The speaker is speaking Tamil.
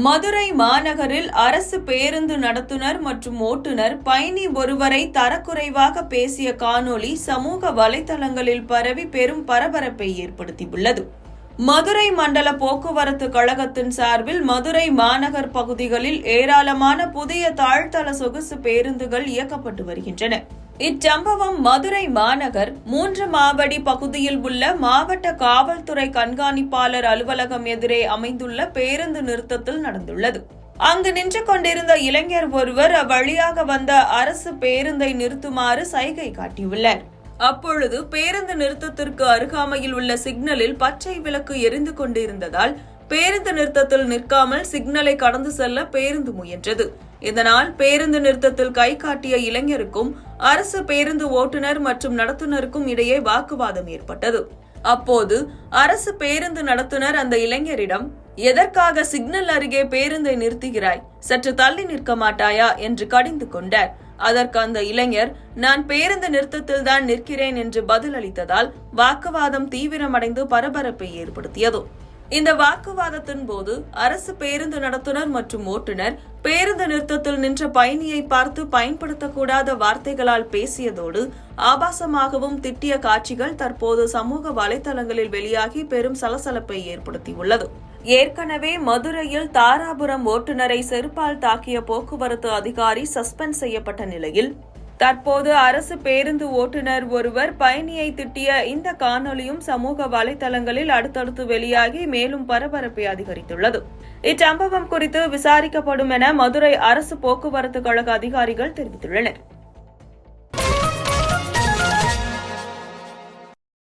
மதுரை மாநகரில் அரசு பேருந்து நடத்துனர் மற்றும் ஓட்டுநர் பயணி ஒருவரை தரக்குறைவாக பேசிய காணொளி சமூக வலைதளங்களில் பரவி பெரும் பரபரப்பை ஏற்படுத்தியுள்ளது. மதுரை மண்டல போக்குவரத்து கழகத்தின் சார்பில் மதுரை மாநகர் பகுதிகளில் ஏராளமான புதிய தாழ்தள சொகுசு பேருந்துகள் இயக்கப்பட்டு வருகின்றன. இச்சம்பவம் மதுரை மாநகர் 3 மாவடி பகுதியில் உள்ள மாவட்ட காவல்துறை கண்காணிப்பாளர் அலுவலகம் எதிரே அமைந்துள்ள பேருந்து நிறுத்தத்தில் நடந்துள்ளது. அங்கு நின்று கொண்டிருந்த இளைஞர் ஒருவர் அவ்வழியாக வந்த அரசு பேருந்தை நிறுத்துமாறு சைகை காட்டியுள்ளார். அப்பொழுது பேருந்து நிறுத்தத்திற்கு அருகாமையில் உள்ள சிக்னலில் பச்சை விளக்கு எரிந்து கொண்டிருந்ததால் பேருந்து நிறுத்தத்தில் நிற்காமல் சிக்னலை கடந்து செல்ல பேருந்து முயன்றது. இதனால் பேருந்து நிறுத்தத்தில் கை காட்டிய இளைஞருக்கும் அரசு பேருந்து ஓட்டுநர் மற்றும் நடத்துனருக்கும் இடையே வாக்குவாதம் ஏற்பட்டது. அப்போது அரசு பேருந்து நடத்துனர் அந்த இளைஞரிடம், "எதற்காக சிக்னல் அருகே பேருந்தை நிறுத்துகிறாய்? சற்று தள்ளி நிற்க மாட்டாயா?" என்று கடிந்து கொண்டார். அதற்கு அந்த இளைஞர், "நான் பேருந்து நிறுத்தத்தில் தான் நிற்கிறேன்" என்று பதிலளித்ததால் வாக்குவாதம் தீவிரமடைந்து பரபரப்பை ஏற்படுத்தியது. இந்த வாக்குவாதத்தின் போது அரசு பேருந்து நடத்துனர் மற்றும் ஓட்டுநர் பேருந்து நிறுத்தத்தில் நின்ற பயணியை பார்த்து பயன்படுத்தக்கூடாத வார்த்தைகளால் பேசியதோடு ஆபாசமாகவும் திட்டிய காட்சிகள் தற்போது சமூக வலைதளங்களில் வெளியாகி பெரும் சலசலப்பை ஏற்படுத்தியுள்ளது. ஏற்கனவே மதுரையில் தாராபுரம் ஓட்டுநரை செருப்பால் தாக்கிய போக்குவரத்து அதிகாரி சஸ்பெண்ட் செய்யப்பட்ட நிலையில் தற்போது அரசு பேருந்து ஓட்டுநர் ஒருவர் பயணியை திட்டிய இந்த காணொலியும் சமூக வலைதளங்களில் அடுத்தடுத்து வெளியாகி மேலும் பரபரப்பை அதிகரித்துள்ளது. இச்சம்பவம் குறித்து விசாரிக்கப்படும் என மதுரை அரசு போக்குவரத்து கழக அதிகாரிகள் தெரிவித்துள்ளனர்.